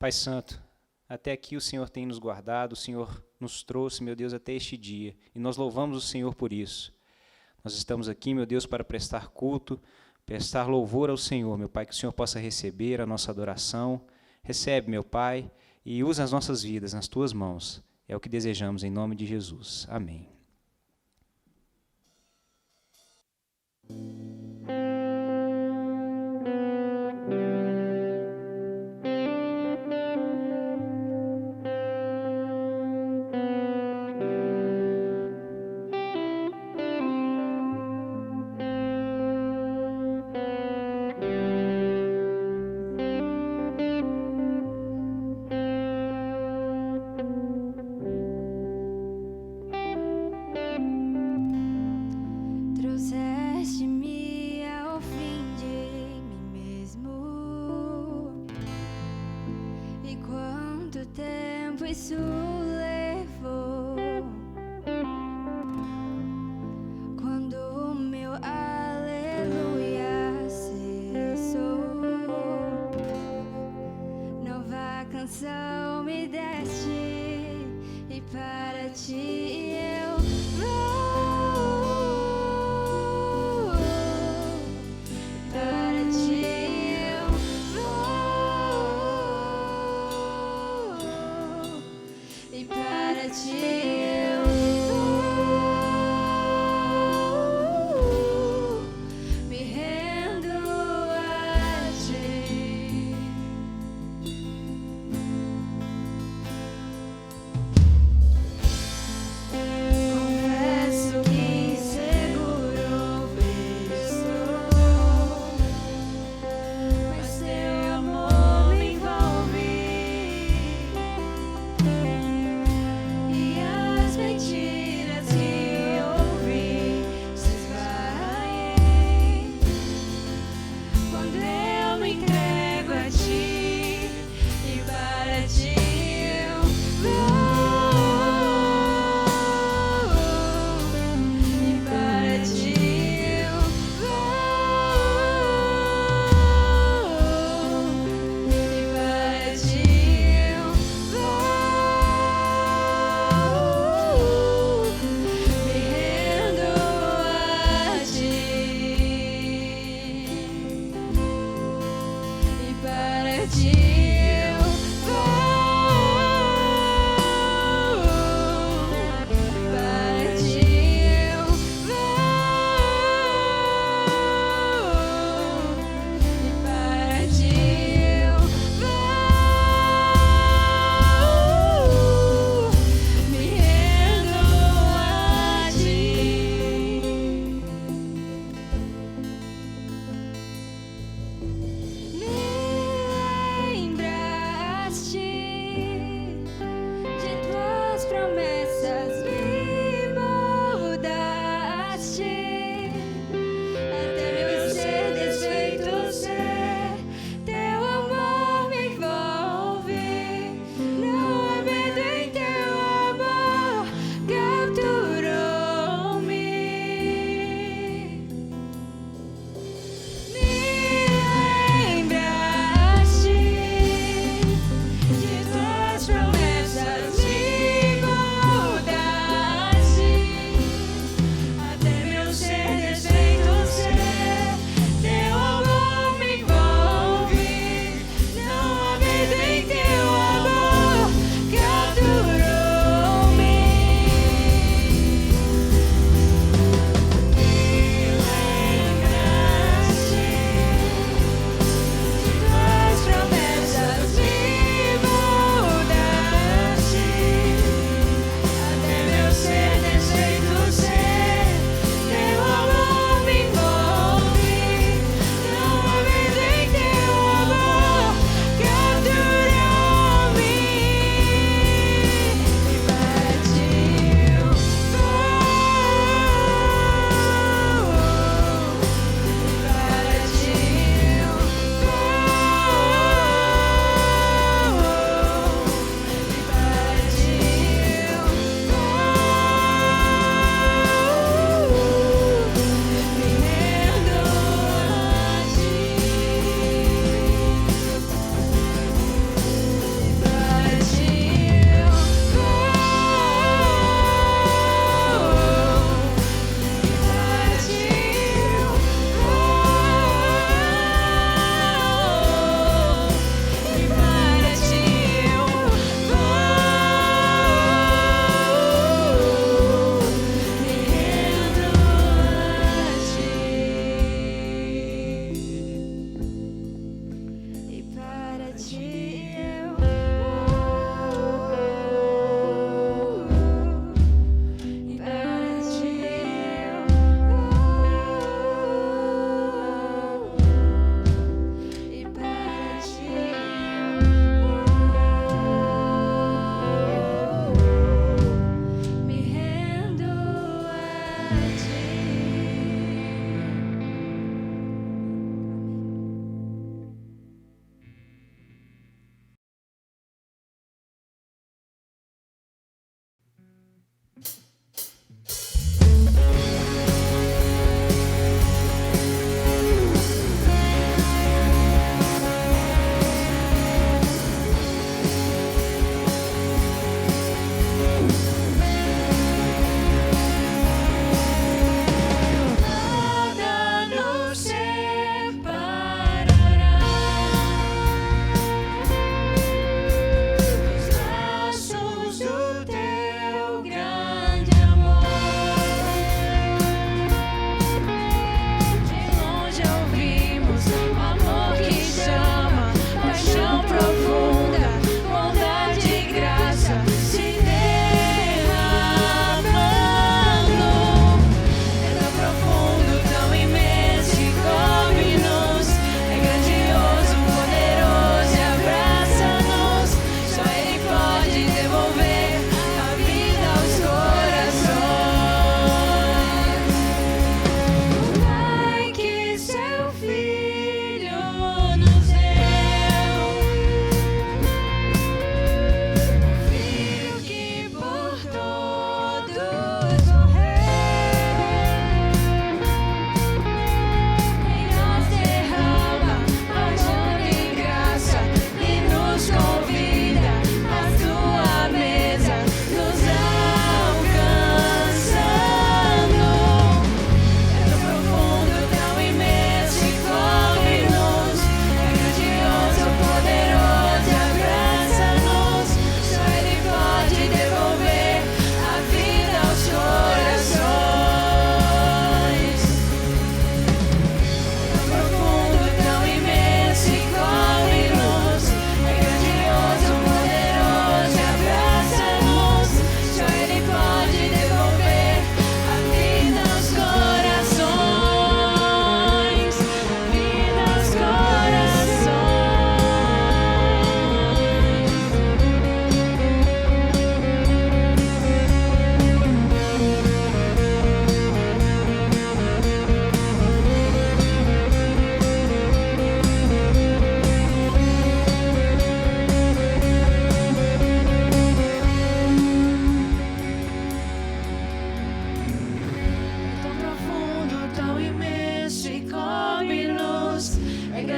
Pai Santo, até aqui o Senhor tem nos guardado, o Senhor nos trouxe, meu Deus, até este dia, e nós louvamos o Senhor por isso. Nós estamos aqui, meu Deus, para prestar culto, prestar louvor ao Senhor, meu Pai, que o Senhor possa receber a nossa adoração. Recebe, meu Pai, e usa as nossas vidas nas Tuas mãos. É o que desejamos em nome de Jesus. Amém. Trouxeste-me ao fim de mim mesmo. E quanto tempo isso levou? Quando o meu aleluia cessou, nova canção me deste, e para ti eu vou. Para ti eu vou, e para ti eu vou, me rendo a ti. Confesso que inseguro estou, mas teu amor me envolve, e as mentiras que ouvi se esvaem quando eu me entrego a ti, e para ti eu vou. E para ti eu vou, e para ti eu vou, me rendo a ti, e para ti eu vou, para ti eu vou, e para ti eu vou, me rendo a ti. Nem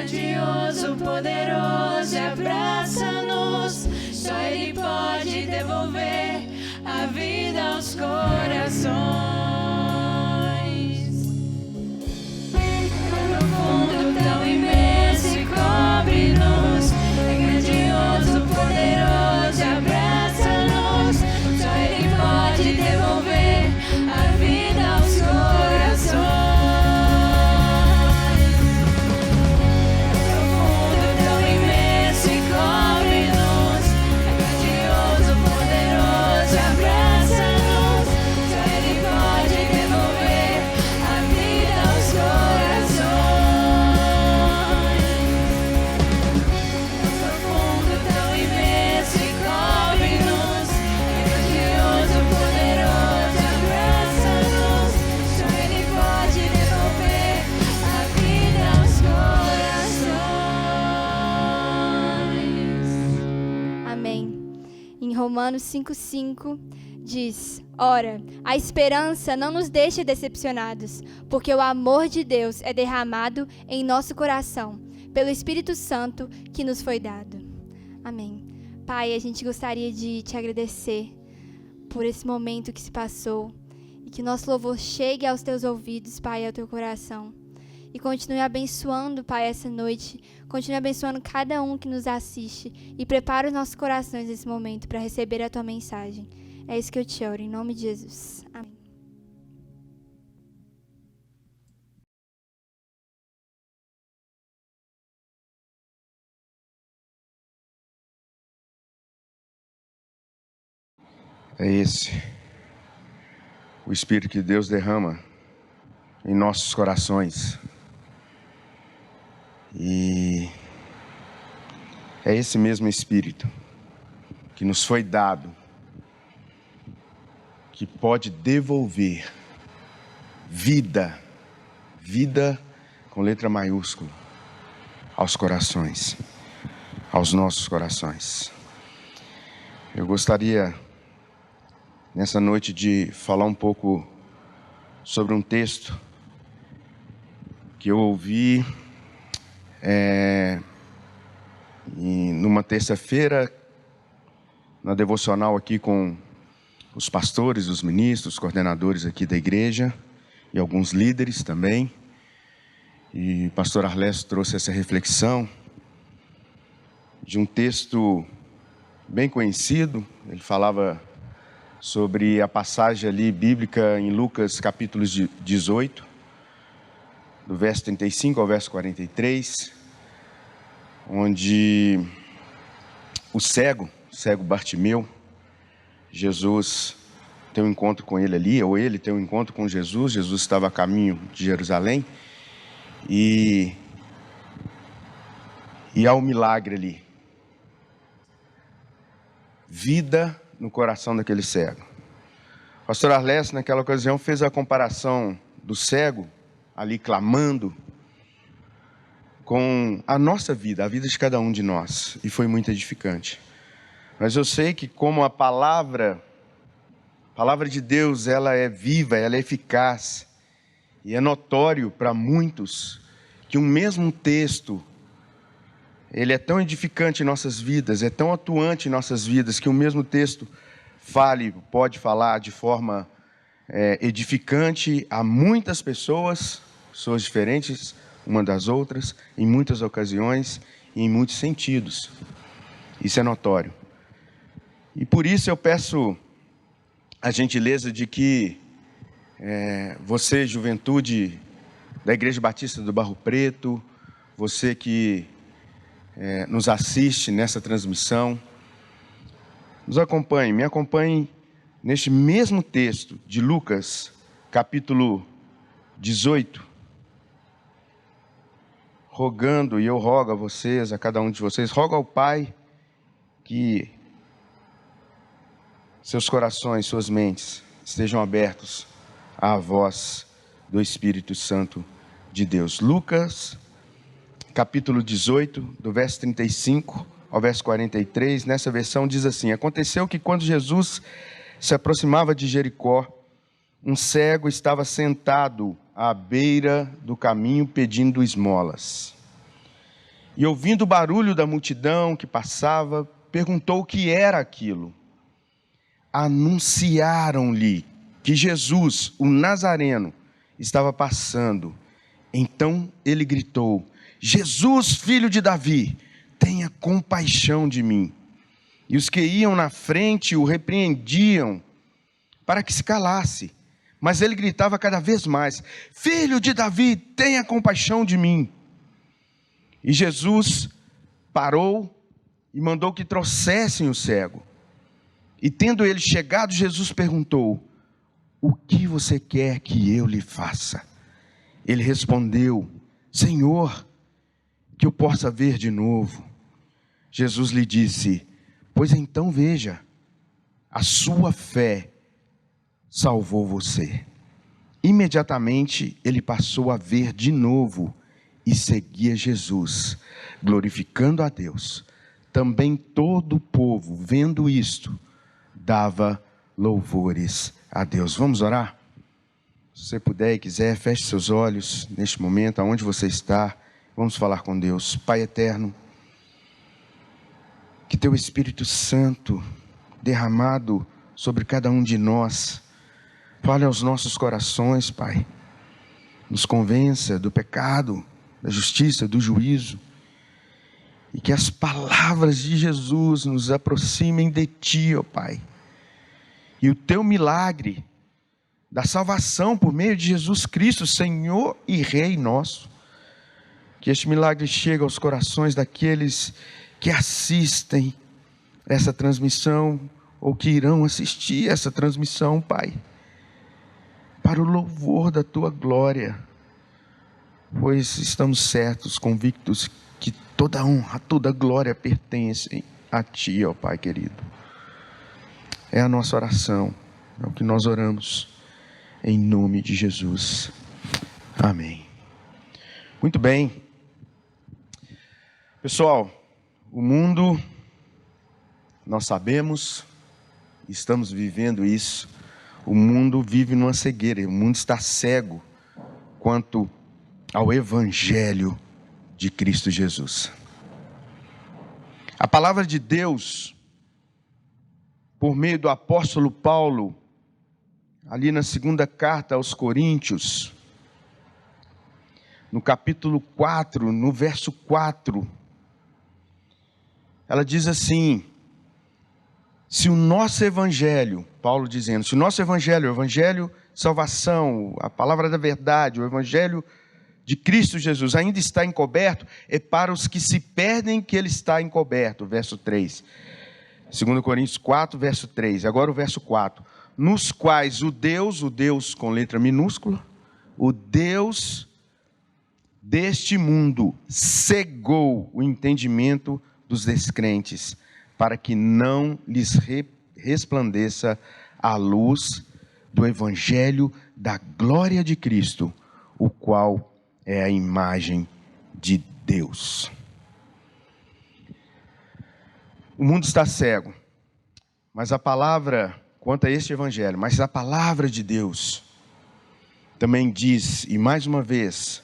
grandioso, poderoso, e abraça-nos. Só Ele pode devolver a vida aos corações. Profundo, tão imenso e cobre-nos. É grandioso, poderoso, e abraça-nos. Só Ele pode devolver a vida aos corações. Romanos 5,5 diz: Ora, a esperança não nos deixa decepcionados, porque o amor de Deus é derramado em nosso coração, pelo Espírito Santo que nos foi dado. Amém. Pai, a gente gostaria de te agradecer por esse momento que se passou, e que nosso louvor chegue aos teus ouvidos, Pai, ao teu coração. E continue abençoando, Pai, essa noite. Continue abençoando cada um que nos assiste. E prepara os nossos corações nesse momento para receber a tua mensagem. É isso que eu te oro, em nome de Jesus. Amém. É esse o Espírito que Deus derrama em nossos corações. E é esse mesmo Espírito que nos foi dado, que pode devolver vida com letra maiúscula, aos corações, aos nossos corações. Eu gostaria, nessa noite, de falar um pouco sobre um texto que eu ouvi numa terça-feira, na devocional aqui com os pastores, os ministros, os coordenadores aqui da igreja e alguns líderes também. E o pastor Arlés trouxe essa reflexão de um texto bem conhecido. Ele falava sobre a passagem ali bíblica em Lucas capítulo 18, do verso 35 ao verso 43, onde o cego Bartimeu, Jesus tem um encontro com ele ali, ou ele tem um encontro com Jesus. Jesus estava a caminho de Jerusalém, e há um milagre ali, vida no coração daquele cego. O pastor Arlés, naquela ocasião, fez a comparação do cego ali clamando com a nossa vida, a vida de cada um de nós, e foi muito edificante. Mas eu sei que como a palavra de Deus, ela é viva, ela é eficaz, e é notório para muitos que um mesmo texto, ele é tão edificante em nossas vidas, é tão atuante em nossas vidas, que o mesmo texto pode falar de forma edificante a muitas pessoas diferentes uma das outras, em muitas ocasiões e em muitos sentidos. Isso é notório. E por isso eu peço a gentileza de que você, juventude da Igreja Batista do Barro Preto, você que nos assiste nessa transmissão, me acompanhe neste mesmo texto de Lucas, capítulo 18, rogando, e eu rogo a vocês, a cada um de vocês, rogo ao Pai que seus corações, suas mentes estejam abertos à voz do Espírito Santo de Deus. Lucas, capítulo 18, do verso 35 ao verso 43, nessa versão diz assim: aconteceu que quando Jesus se aproximava de Jericó, um cego estava sentado à beira do caminho pedindo esmolas. E ouvindo o barulho da multidão que passava, perguntou o que era aquilo. Anunciaram-lhe que Jesus, o Nazareno, estava passando. Então ele gritou: Jesus, filho de Davi, tenha compaixão de mim. E os que iam na frente o repreendiam para que se calasse. Mas ele gritava cada vez mais: Filho de Davi, tenha compaixão de mim. E Jesus parou e mandou que trouxessem o cego. E tendo ele chegado, Jesus perguntou: O que você quer que eu lhe faça? Ele respondeu: Senhor, que eu possa ver de novo. Jesus lhe disse: Pois então veja, a sua fé salvou você. Imediatamente ele passou a ver de novo e seguia Jesus, glorificando a Deus. Também todo o povo, vendo isto, dava louvores a Deus. Vamos orar? Se você puder e quiser, feche seus olhos neste momento, aonde você está. Vamos falar com Deus. Pai eterno, que teu Espírito Santo derramado sobre cada um de nós fale aos nossos corações, Pai. Nos convença do pecado, da justiça, do juízo. E que as palavras de Jesus nos aproximem de Ti, ó Pai. E o Teu milagre da salvação por meio de Jesus Cristo, Senhor e Rei nosso. Que este milagre chegue aos corações daqueles que assistem essa transmissão ou que irão assistir essa transmissão, Pai. Para o louvor da Tua glória. Pois estamos certos, convictos que toda honra, toda glória pertencem a Ti, ó Pai querido. É a nossa oração, é o que nós oramos, em nome de Jesus. Amém. Muito bem. Pessoal, o mundo, nós sabemos, estamos vivendo isso, o mundo vive numa cegueira, o mundo está cego quanto ao Evangelho de Cristo Jesus. A palavra de Deus, por meio do apóstolo Paulo, ali na segunda carta aos Coríntios, no capítulo 4, no verso 4, ela diz assim: se o nosso evangelho, Paulo dizendo, se o nosso evangelho, o evangelho salvação, a palavra da verdade, o evangelho de Cristo Jesus ainda está encoberto, é para os que se perdem que ele está encoberto, verso 3. 2 Coríntios 4, verso 3. Agora o verso 4. Nos quais o Deus com letra minúscula, o Deus deste mundo cegou o entendimento dos descrentes, para que não lhes resplandeça a luz do evangelho da glória de Cristo, o qual é a imagem de Deus. O mundo está cego, mas a palavra, quanto a este evangelho, mas a palavra de Deus também diz, e mais uma vez,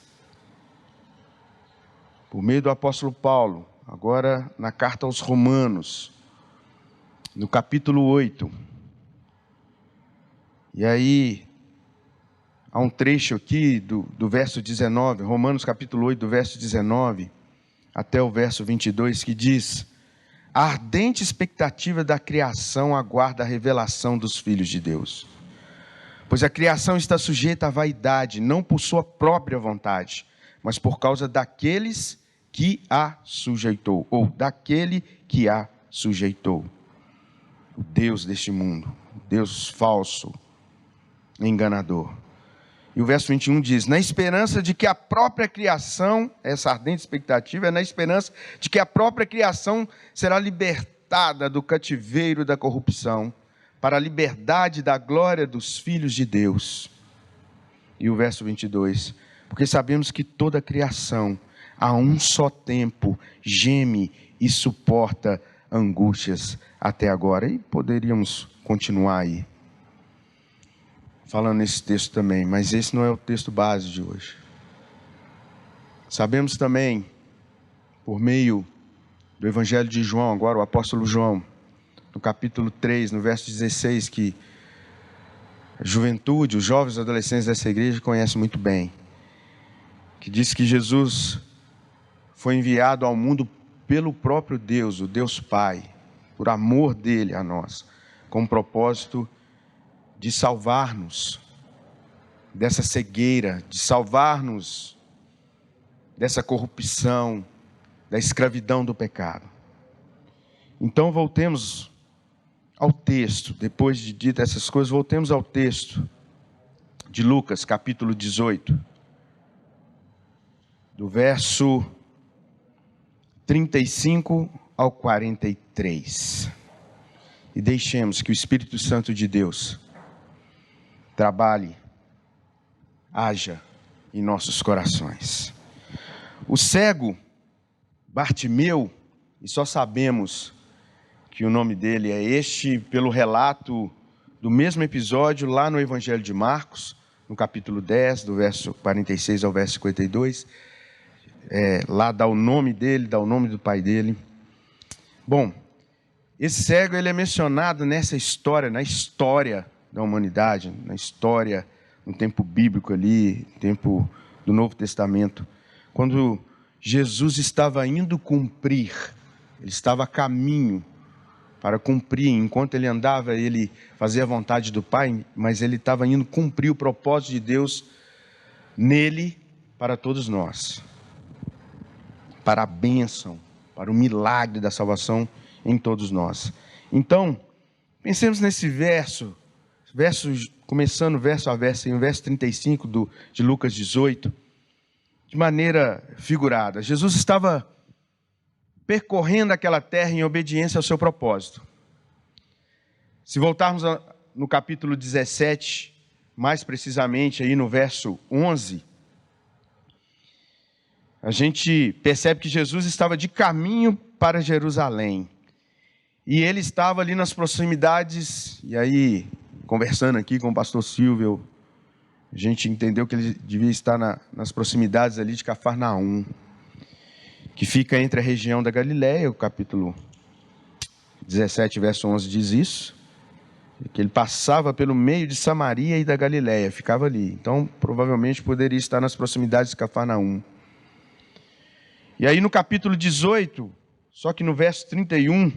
por meio do apóstolo Paulo, agora na carta aos Romanos, no capítulo 8, e aí há um trecho aqui do verso 19, Romanos capítulo 8, do verso 19 até o verso 22, que diz: a ardente expectativa da criação aguarda a revelação dos filhos de Deus. Pois a criação está sujeita à vaidade, não por sua própria vontade, mas por causa daqueles que a sujeitou, ou daquele que a sujeitou. O Deus deste mundo, o Deus falso, enganador. E o verso 21 diz: na esperança de que a própria criação, essa ardente expectativa é na esperança de que a própria criação será libertada do cativeiro da corrupção, para a liberdade da glória dos filhos de Deus. E o verso 22, porque sabemos que toda a criação, a um só tempo, geme e suporta angústias até agora. E poderíamos continuar aí, falando nesse texto também, mas esse não é o texto base de hoje. Sabemos também, por meio do Evangelho de João, agora o apóstolo João, no capítulo 3, no verso 16, que a juventude, os jovens e adolescentes dessa igreja conhecem muito bem, que diz que Jesus foi enviado ao mundo pelo próprio Deus, o Deus Pai, por amor dele a nós, com o propósito de salvar-nos dessa cegueira, de salvar-nos dessa corrupção, da escravidão do pecado. Então voltemos ao texto, depois de dito essas coisas, voltemos ao texto de Lucas, capítulo 18, do verso 35 ao 43. E deixemos que o Espírito Santo de Deus trabalhe, haja em nossos corações. O cego Bartimeu, e só sabemos que o nome dele é este pelo relato do mesmo episódio lá no Evangelho de Marcos, no capítulo 10, do verso 46 ao verso 52, lá dá o nome dele, dá o nome do pai dele. Bom, esse cego ele é mencionado nessa história, na história da humanidade, na história, no tempo bíblico ali, tempo do Novo Testamento, quando Jesus estava indo cumprir, ele estava a caminho para cumprir, enquanto ele andava, ele fazia a vontade do Pai, mas ele estava indo cumprir o propósito de Deus nele para todos nós, para a bênção, para o milagre da salvação em todos nós. Então, pensemos nesse verso, começando verso a verso, em verso 35 de Lucas 18, de maneira figurada. Jesus estava percorrendo aquela terra em obediência ao seu propósito. Se voltarmos no capítulo 17, mais precisamente aí no verso 11, a gente percebe que Jesus estava de caminho para Jerusalém. E ele estava ali nas proximidades, e aí, conversando aqui com o pastor Silvio, a gente entendeu que ele devia estar nas proximidades ali de Cafarnaum, que fica entre a região da Galileia. O capítulo 17, verso 11 diz isso, que ele passava pelo meio de Samaria e da Galileia, ficava ali. Então, provavelmente poderia estar nas proximidades de Cafarnaum. E aí no capítulo 18, só que no verso 31,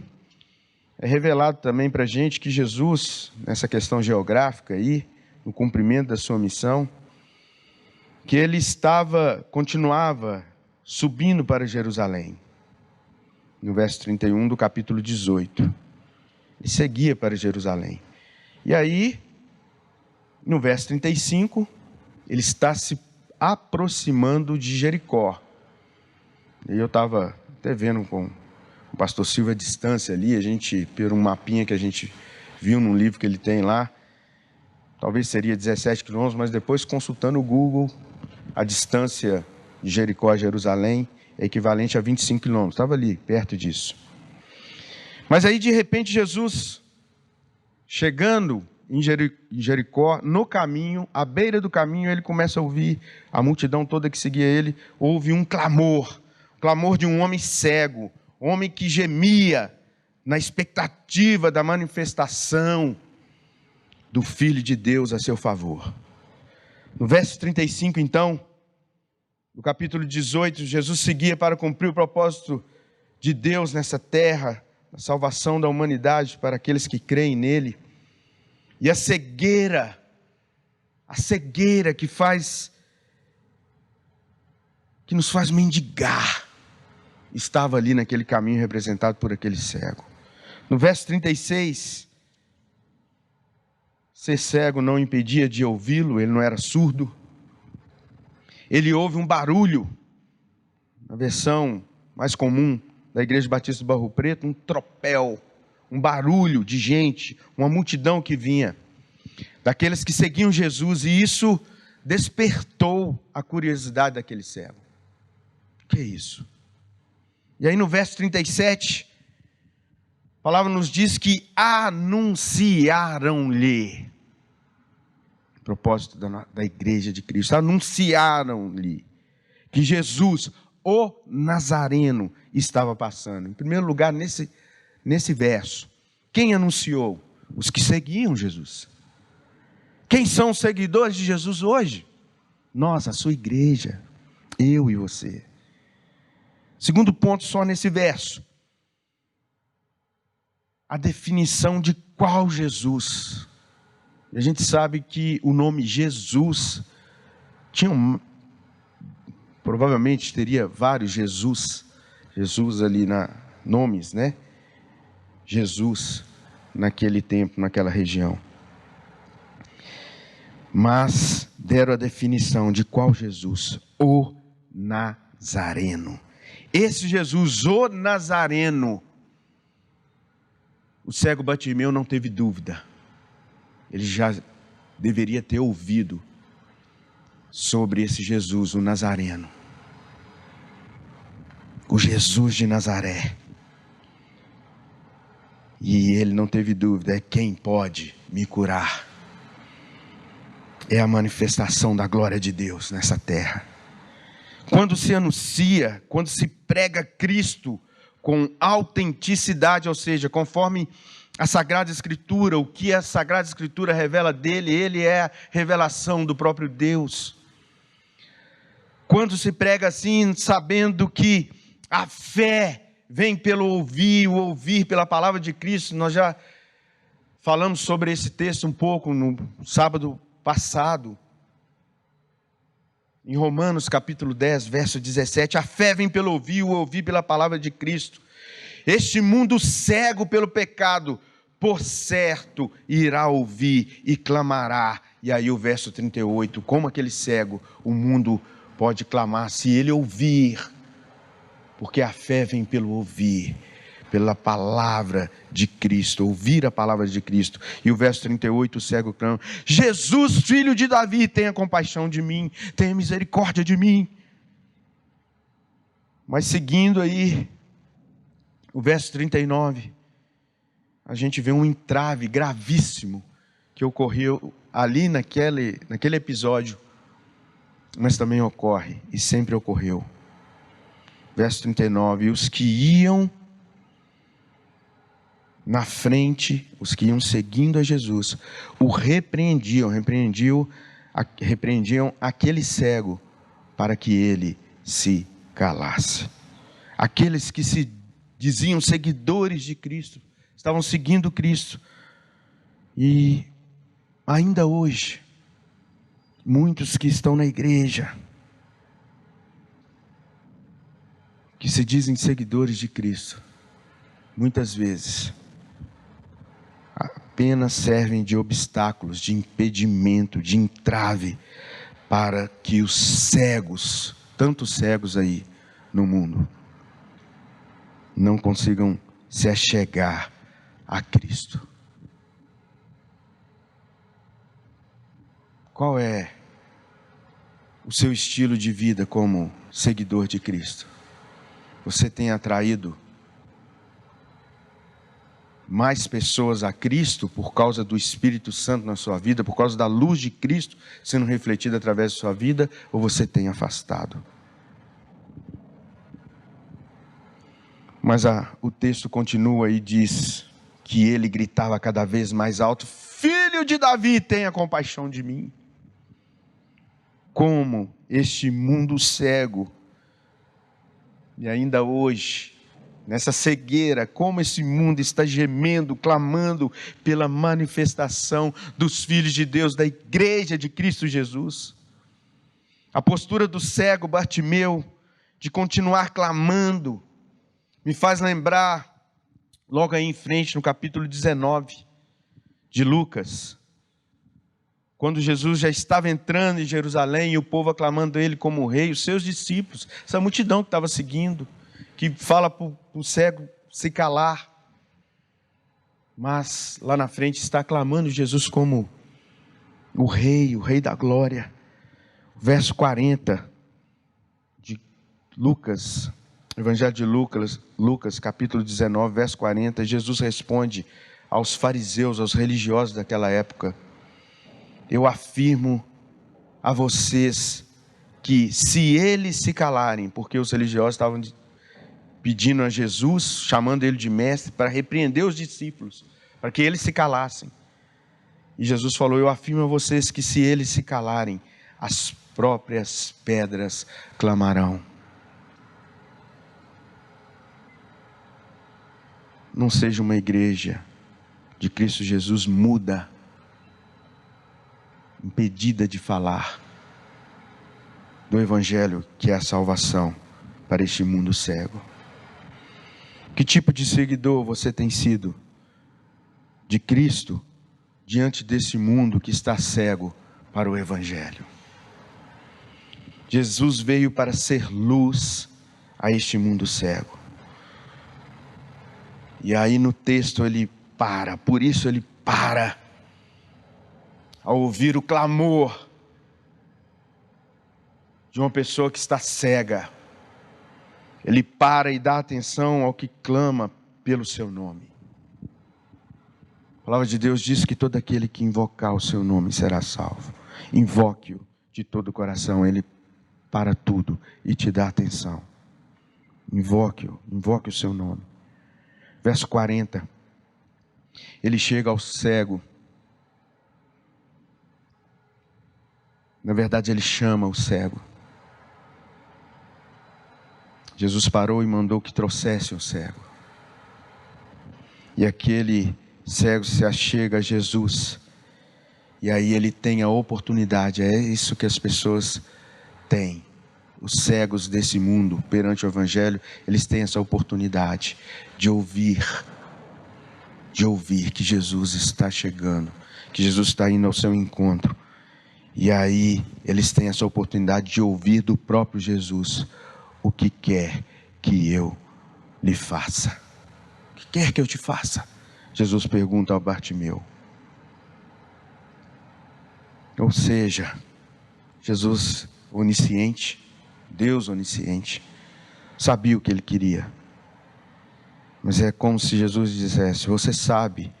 é revelado também para a gente que Jesus, nessa questão geográfica aí, no cumprimento da sua missão, que ele continuava subindo para Jerusalém. No verso 31 do capítulo 18. Ele seguia para Jerusalém. E aí, no verso 35, ele está se aproximando de Jericó. E eu estava até vendo com o pastor Silvio a distância ali, a gente, por um mapinha que a gente viu num livro que ele tem lá, talvez seria 17 quilômetros, mas depois consultando o Google, a distância de Jericó a Jerusalém é equivalente a 25 quilômetros. Estava ali, perto disso. Mas aí, de repente, Jesus, chegando em Jericó, no caminho, à beira do caminho, ele começa a ouvir a multidão toda que seguia ele, ouve um clamor de um homem cego, homem que gemia na expectativa da manifestação do Filho de Deus a seu favor. No verso 35, então, no capítulo 18, Jesus seguia para cumprir o propósito de Deus nessa terra, a salvação da humanidade para aqueles que creem nele. E a cegueira que nos faz mendigar, estava ali naquele caminho representado por aquele cego. No verso 36, ser cego não impedia de ouvi-lo, ele não era surdo. Ele ouve um barulho, na versão mais comum da Igreja Batista do Barro Preto, um tropel, um barulho de gente, uma multidão que vinha, daqueles que seguiam Jesus, e isso despertou a curiosidade daquele cego. O que é isso? E aí no verso 37, a palavra nos diz que anunciaram-lhe, propósito da igreja de Cristo, anunciaram-lhe que Jesus o Nazareno, estava passando. Em primeiro lugar, nesse verso, quem anunciou? Os que seguiam Jesus. Quem são os seguidores de Jesus hoje? Nós, a sua igreja, eu e você. Segundo ponto, só nesse verso, a definição de qual Jesus. A gente sabe que o nome Jesus provavelmente teria vários Jesus ali nomes, né? Jesus naquele tempo, naquela região. Mas deram a definição de qual Jesus? O Nazareno. Esse Jesus, o Nazareno, o cego Bartimeu não teve dúvida. Ele já deveria ter ouvido sobre esse Jesus, o Nazareno. O Jesus de Nazaré. E ele não teve dúvida, é quem pode me curar. É a manifestação da glória de Deus nessa terra. Quando se anuncia, quando se prega Cristo com autenticidade, ou seja, conforme a Sagrada Escritura, o que a Sagrada Escritura revela dele, ele é a revelação do próprio Deus. Quando se prega assim, sabendo que a fé vem pelo ouvir, o ouvir pela palavra de Cristo. Nós já falamos sobre esse texto um pouco no sábado passado. Em Romanos capítulo 10, verso 17, a fé vem pelo ouvir, o ouvir pela palavra de Cristo. Este mundo cego pelo pecado, por certo, irá ouvir e clamará. E aí o verso 38, como aquele cego, o mundo pode clamar se ele ouvir, porque a fé vem pelo ouvir, pela palavra de Cristo, ouvir a palavra de Cristo. E o verso 38, o cego clama: Jesus, filho de Davi, tenha compaixão de mim, tenha misericórdia de mim. Mas seguindo aí, o verso 39, a gente vê um entrave gravíssimo que ocorreu ali naquele episódio, mas também ocorre e sempre ocorreu. Verso 39, os que iam na frente, os que iam seguindo a Jesus, o repreendiam aquele cego para que ele se calasse. Aqueles que se diziam seguidores de Cristo, estavam seguindo Cristo. E ainda hoje, muitos que estão na igreja, que se dizem seguidores de Cristo, muitas vezes apenas servem de obstáculos, de impedimento, de entrave, para que os cegos, tantos cegos aí no mundo, não consigam se achegar a Cristo. Qual é o seu estilo de vida como seguidor de Cristo? Você tem atraído mais pessoas a Cristo por causa do Espírito Santo na sua vida, por causa da luz de Cristo sendo refletida através da sua vida, ou você tem afastado? Mas o texto continua e diz que ele gritava cada vez mais alto: Filho de Davi, tenha compaixão de mim. Como este mundo cego, e ainda hoje, nessa cegueira, como esse mundo está gemendo, clamando pela manifestação dos filhos de Deus, da igreja de Cristo Jesus. A postura do cego Bartimeu, de continuar clamando, me faz lembrar, logo aí em frente, no capítulo 19 de Lucas, quando Jesus já estava entrando em Jerusalém e o povo aclamando ele como rei, os seus discípulos, essa multidão que estava seguindo, que fala para o cego se calar, mas lá na frente está aclamando Jesus como o rei da glória. Verso 40 de Lucas, Evangelho de Lucas, capítulo 19, verso 40, Jesus responde aos fariseus, aos religiosos daquela época: eu afirmo a vocês que se eles se calarem, porque os religiosos estavam pedindo a Jesus, chamando ele de mestre, para repreender os discípulos, para que eles se calassem. E Jesus falou: eu afirmo a vocês que se eles se calarem, as próprias pedras clamarão. Não seja uma igreja de Cristo Jesus muda, impedida de falar do Evangelho, que é a salvação para este mundo cego. Que tipo de seguidor você tem sido de Cristo diante desse mundo que está cego para o Evangelho? Jesus veio para ser luz a este mundo cego. E aí no texto ele para, por isso ele para, ao ouvir o clamor de uma pessoa que está cega. Ele para e dá atenção ao que clama pelo seu nome. A palavra de Deus diz que todo aquele que invocar o seu nome será salvo. Invoque-o de todo o coração, ele para tudo e te dá atenção. Invoque-o, invoque o seu nome. Verso 40, ele chega ao cego. Na verdade, ele chama o cego. Jesus parou e mandou que trouxesse o cego. E aquele cego se achega a Jesus. E aí ele tem a oportunidade, é isso que as pessoas têm. Os cegos desse mundo, perante o Evangelho, eles têm essa oportunidade de ouvir que Jesus está chegando, que Jesus está indo ao seu encontro. E aí eles têm essa oportunidade de ouvir do próprio Jesus: o que quer que eu lhe faça? O que quer que eu te faça? Jesus pergunta ao Bartimeu. Ou seja, Jesus onisciente, Deus onisciente, sabia o que ele queria. Mas é como se Jesus dissesse: você sabe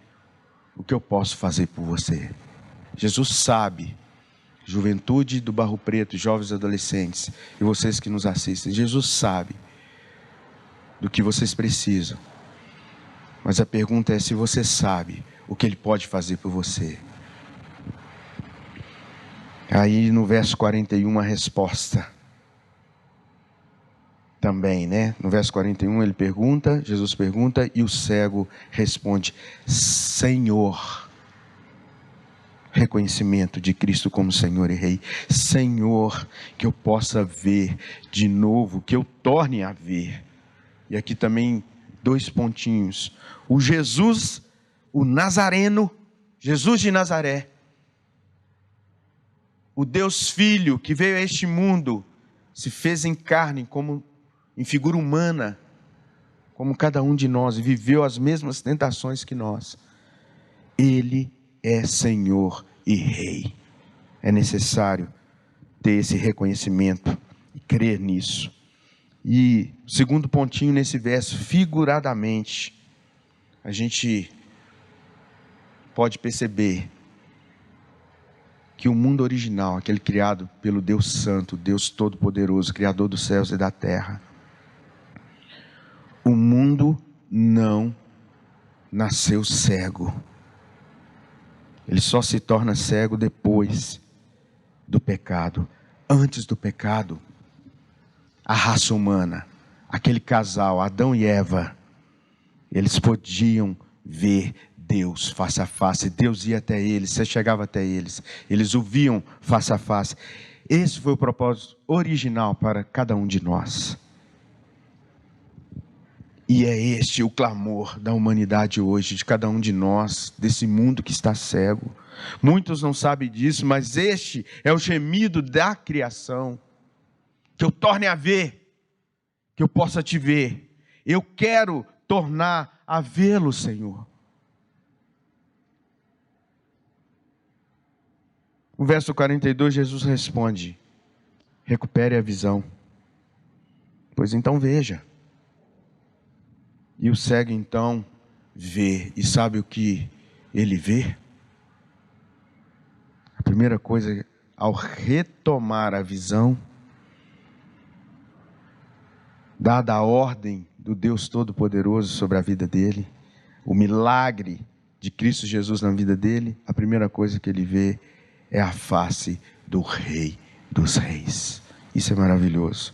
o que eu posso fazer por você. Jesus sabe. Juventude do Barro Preto, jovens e adolescentes, e vocês que nos assistem, Jesus sabe do que vocês precisam. Mas a pergunta é se você sabe o que Ele pode fazer por você. Aí no verso 41 a resposta também, né? No verso 41 ele pergunta, Jesus pergunta, e o cego responde: Senhor. Reconhecimento de Cristo como Senhor e Rei. Senhor, que eu possa ver de novo, que eu torne a ver. E aqui também 2 pontinhos. O Jesus, o Nazareno, Jesus de Nazaré, o Deus Filho que veio a este mundo, se fez em carne, como em figura humana, como cada um de nós, e viveu as mesmas tentações que nós. Ele é Senhor e Rei. É necessário ter esse reconhecimento e crer nisso. E o segundo pontinho nesse verso, figuradamente, a gente pode perceber que o mundo original, aquele criado pelo Deus Santo, Deus Todo-Poderoso, Criador dos céus e da terra, o mundo não nasceu cego. Ele só se torna cego depois do pecado. Antes do pecado, a raça humana, aquele casal, Adão e Eva, eles podiam ver Deus face a face. Deus ia até eles, você chegava até eles, eles o viam face a face. Esse foi o propósito original para cada um de nós. E é este o clamor da humanidade hoje, de cada um de nós, desse mundo que está cego. Muitos não sabem disso, mas este é o gemido da criação. Que eu torne a ver, que eu possa te ver. Eu quero tornar a vê-lo, Senhor. No verso 42, Jesus responde: recupere a visão. Pois então veja. E o cego então vê. E sabe o que ele vê? A primeira coisa, ao retomar a visão, dada a ordem do Deus Todo-Poderoso sobre a vida dele, o milagre de Cristo Jesus na vida dele, a primeira coisa que ele vê é a face do Rei dos Reis. Isso é maravilhoso.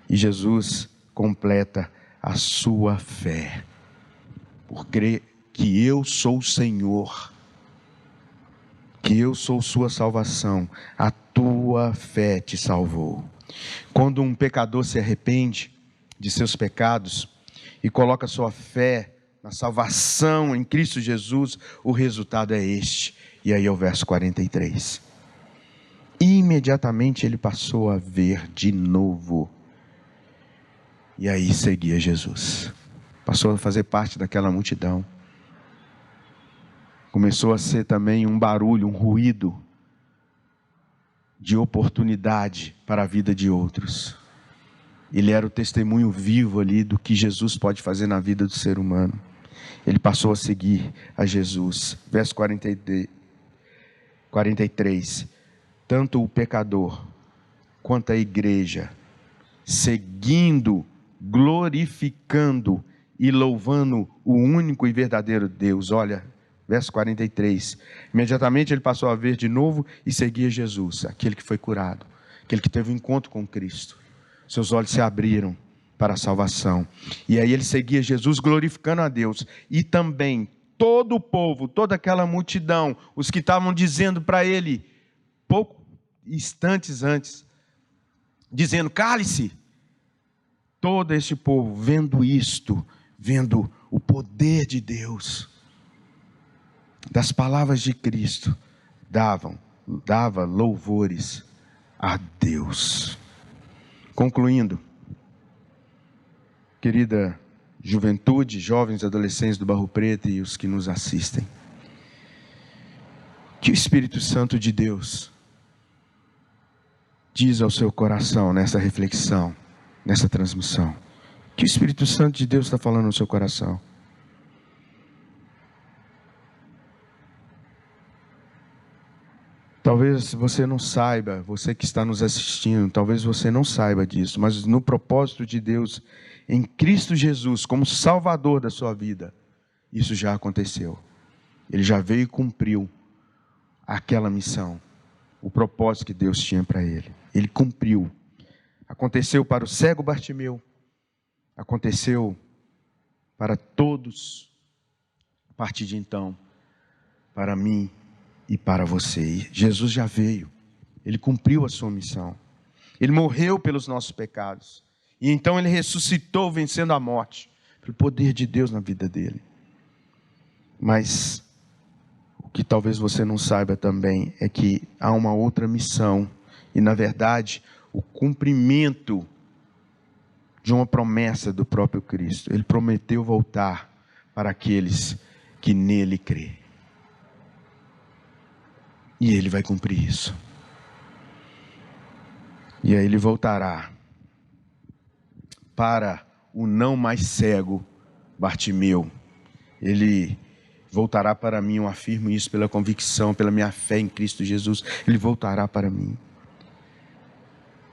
E Jesus completa a sua fé por crer que eu sou o Senhor, que eu sou sua salvação. A tua fé te salvou. Quando um pecador se arrepende de seus pecados e coloca sua fé na salvação em Cristo Jesus, o resultado é este. E aí é o verso 43. Imediatamente ele passou a ver de novo. E aí seguia Jesus. Passou a fazer parte daquela multidão. Começou a ser também um barulho, um ruído de oportunidade para a vida de outros. Ele era o testemunho vivo ali do que Jesus pode fazer na vida do ser humano. Ele passou a seguir a Jesus. Verso 43. Tanto o pecador quanto a igreja, seguindo, glorificando e louvando o único e verdadeiro Deus. Olha, verso 43. Imediatamente ele passou a ver de novo e seguia Jesus, aquele que foi curado, aquele que teve um encontro com Cristo. Seus olhos se abriram para a salvação. E aí ele seguia Jesus glorificando a Deus. E também todo o povo, toda aquela multidão, os que estavam dizendo para ele, poucos instantes antes, dizendo, cale-se. Todo este povo, vendo isto, vendo o poder de Deus, das palavras de Cristo, dava louvores a Deus. Concluindo, querida juventude, jovens, adolescentes do Barro Preto e os que nos assistem, que o Espírito Santo de Deus diz ao seu coração nessa reflexão, nessa transmissão. Que o Espírito Santo de Deus está falando no seu coração. Talvez você não saiba, você que está nos assistindo, talvez você não saiba disso, mas no propósito de Deus, em Cristo Jesus, como Salvador da sua vida, isso já aconteceu. Ele já veio e cumpriu aquela missão, o propósito que Deus tinha para ele. Ele cumpriu. Aconteceu para o cego Bartimeu, aconteceu para todos, a partir de então, para mim e para você. Jesus já veio, ele cumpriu a sua missão, ele morreu pelos nossos pecados, e então ele ressuscitou vencendo a morte, pelo poder de Deus na vida dele. Mas o que talvez você não saiba também é que há uma outra missão, e na verdade o cumprimento de uma promessa do próprio Cristo. Ele prometeu voltar para aqueles que nele crê. E ele vai cumprir isso. E aí ele voltará para o não mais cego Bartimeu. Ele voltará para mim, eu afirmo isso pela convicção, pela minha fé em Cristo Jesus. Ele voltará para mim.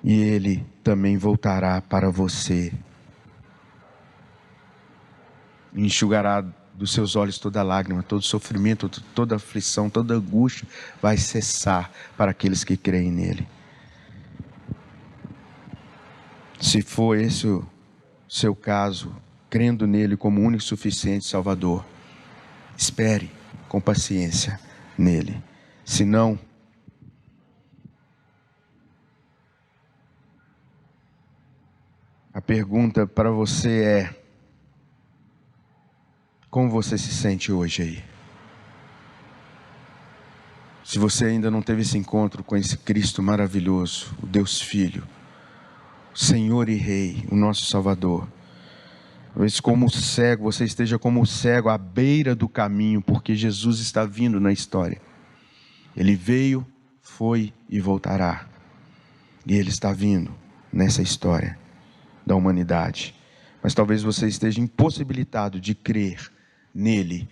E ele também voltará para você. Enxugará dos seus olhos toda lágrima, todo sofrimento, toda aflição, toda angústia vai cessar para aqueles que creem nele. Se for esse o seu caso, crendo nele como único e suficiente Salvador, espere com paciência nele. Se não, a pergunta para você é: como você se sente hoje aí? Se você ainda não teve esse encontro com esse Cristo maravilhoso, o Deus Filho, o Senhor e Rei, o nosso Salvador, talvez como cego, você esteja como cego à beira do caminho, porque Jesus está vindo na história. Ele veio, foi e voltará. E Ele está vindo nessa história da humanidade. Mas talvez você esteja impossibilitado de crer nele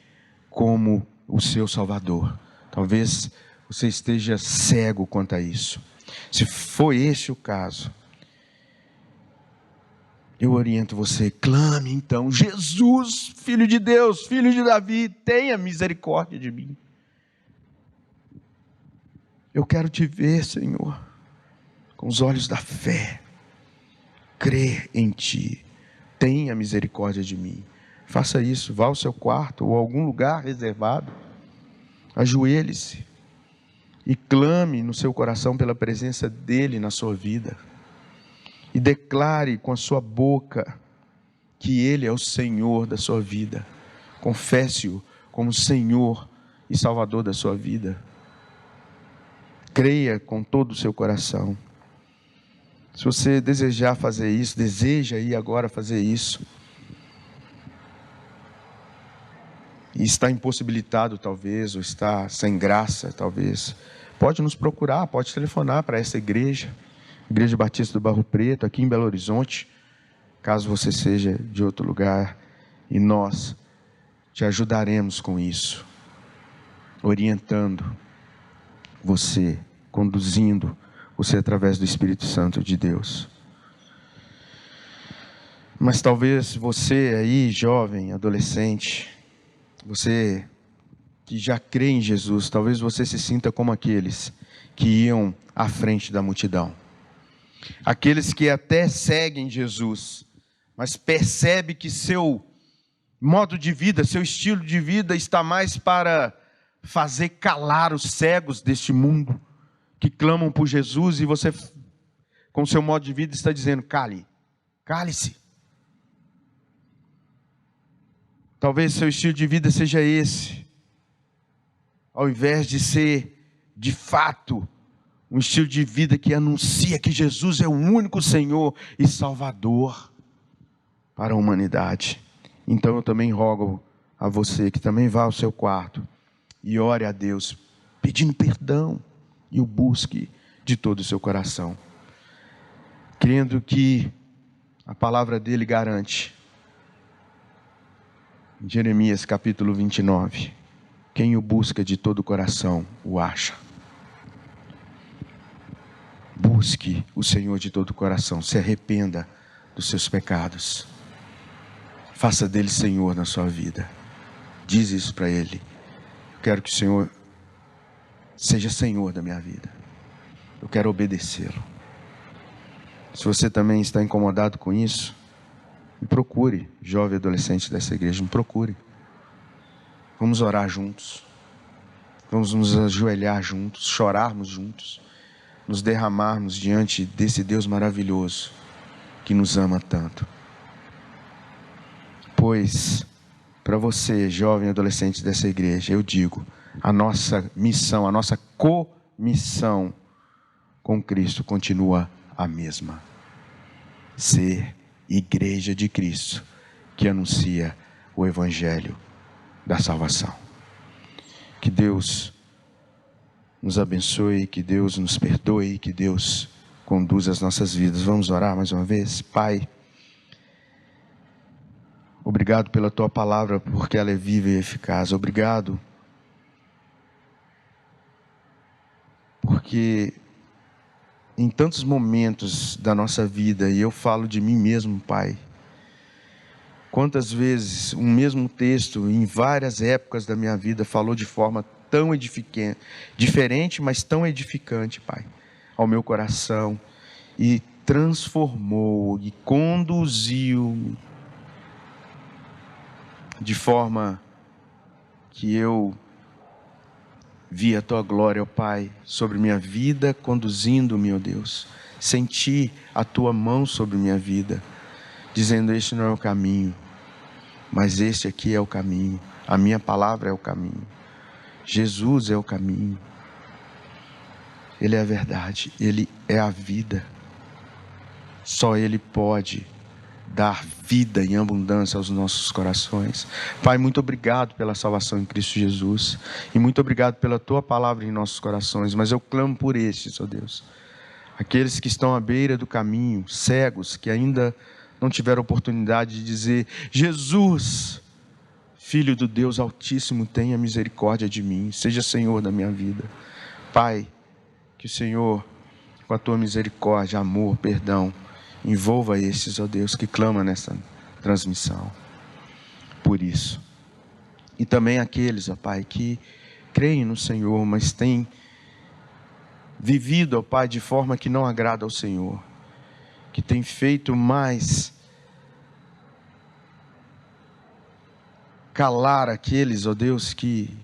como o seu Salvador. Talvez você esteja cego quanto a isso. Se for esse o caso, Eu oriento você, clame então: Jesus, Filho de Deus, Filho de Davi, tenha misericórdia de mim. Eu quero te ver, Senhor, com os olhos da fé, crer em ti, tenha misericórdia de mim. Faça isso, vá ao seu quarto ou a algum lugar reservado, ajoelhe-se e clame no seu coração pela presença dele na sua vida. E declare com a sua boca que ele é o Senhor da sua vida. Confesse-o como Senhor e Salvador da sua vida. Creia com todo o seu coração. Se você desejar fazer isso, deseja ir agora fazer isso, e está impossibilitado talvez, ou está sem graça talvez, pode nos procurar, pode telefonar para essa igreja, Igreja Batista do Barro Preto, aqui em Belo Horizonte, caso você seja de outro lugar, e nós te ajudaremos com isso, orientando você, conduzindo você através do Espírito Santo de Deus. Mas talvez você aí, jovem, adolescente, você que já crê em Jesus, talvez você se sinta como aqueles que iam à frente da multidão. Aqueles que até seguem Jesus, mas percebe que seu modo de vida, seu estilo de vida está mais para fazer calar os cegos deste mundo, que clamam por Jesus, e você, com seu modo de vida, está dizendo: cale-se. Talvez seu estilo de vida seja esse, ao invés de ser, de fato, um estilo de vida que anuncia que Jesus é o único Senhor e Salvador para a humanidade. Então eu também rogo a você que também vá ao seu quarto e ore a Deus, pedindo perdão, e o busque de todo o seu coração, crendo que a palavra dele garante. Em Jeremias capítulo 29, quem o busca de todo o coração o acha. Busque o Senhor de todo o coração, se arrependa dos seus pecados, faça dele Senhor na sua vida, diz isso para ele: eu quero que o Senhor seja Senhor da minha vida, eu quero obedecê-lo. Se você também está incomodado com isso, me procure, jovem adolescente dessa igreja, me procure. Vamos orar juntos, vamos nos ajoelhar juntos, chorarmos juntos, nos derramarmos diante desse Deus maravilhoso que nos ama tanto. Pois, para você, jovem adolescente dessa igreja, eu digo, a nossa missão, a nossa comissão com Cristo continua a mesma: ser igreja de Cristo, que anuncia o Evangelho da salvação. Que Deus nos abençoe, que Deus nos perdoe, que Deus conduza as nossas vidas. Vamos orar mais uma vez? Pai, obrigado pela Tua palavra, porque ela é viva e eficaz. Obrigado, porque em tantos momentos da nossa vida, e eu falo de mim mesmo, Pai, quantas vezes um mesmo texto, em várias épocas da minha vida, falou de forma tão edificante, diferente, mas tão edificante, Pai, ao meu coração, e transformou e conduziu de forma que eu vi a Tua glória, ó Pai, sobre minha vida, conduzindo-me, ó Deus. Senti a Tua mão sobre minha vida, dizendo: este não é o caminho, mas este aqui é o caminho. A minha palavra é o caminho. Jesus é o caminho. Ele é a verdade, Ele é a vida. Só Ele pode dar vida em abundância aos nossos corações. Pai, muito obrigado pela salvação em Cristo Jesus, e muito obrigado pela Tua palavra em nossos corações, mas eu clamo por estes, ó Deus, aqueles que estão à beira do caminho, cegos, que ainda não tiveram oportunidade de dizer: Jesus, Filho do Deus Altíssimo, tenha misericórdia de mim, seja Senhor da minha vida. Pai, que o Senhor, com a Tua misericórdia, amor, perdão, Envolva esses, ó Deus, que clamam nessa transmissão por isso. E também aqueles, ó Pai, que creem no Senhor, mas têm vivido, ó Pai, de forma que não agrada ao Senhor, que têm feito mais calar aqueles, ó Deus, que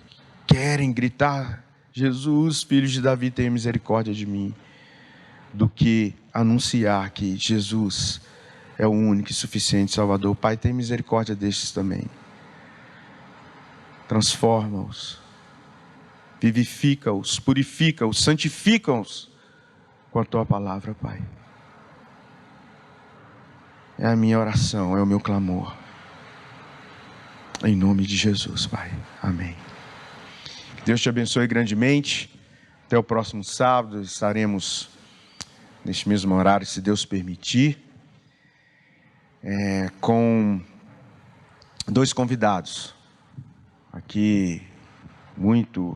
querem gritar: Jesus, filho de Davi, tenha misericórdia de mim, do que anunciar que Jesus é o único e suficiente Salvador. Pai, tem misericórdia destes também. Transforma-os, vivifica-os, purifica-os, santifica-os com a Tua palavra, Pai. É a minha oração, é o meu clamor. Em nome de Jesus, Pai. Amém. Que Deus te abençoe grandemente. Até o próximo sábado estaremos neste mesmo horário, se Deus permitir, com 2 convidados aqui muito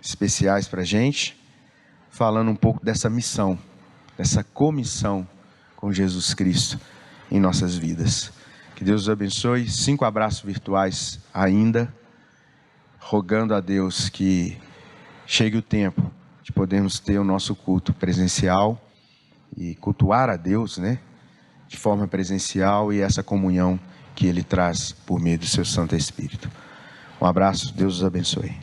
especiais para a gente, falando um pouco dessa missão, dessa comissão com Jesus Cristo em nossas vidas. Que Deus os abençoe. 5 abraços virtuais ainda, rogando a Deus que chegue o tempo de podermos ter o nosso culto presencial e cultuar a Deus, né, de forma presencial, e essa comunhão que Ele traz por meio do seu Santo Espírito. Um abraço, Deus os abençoe.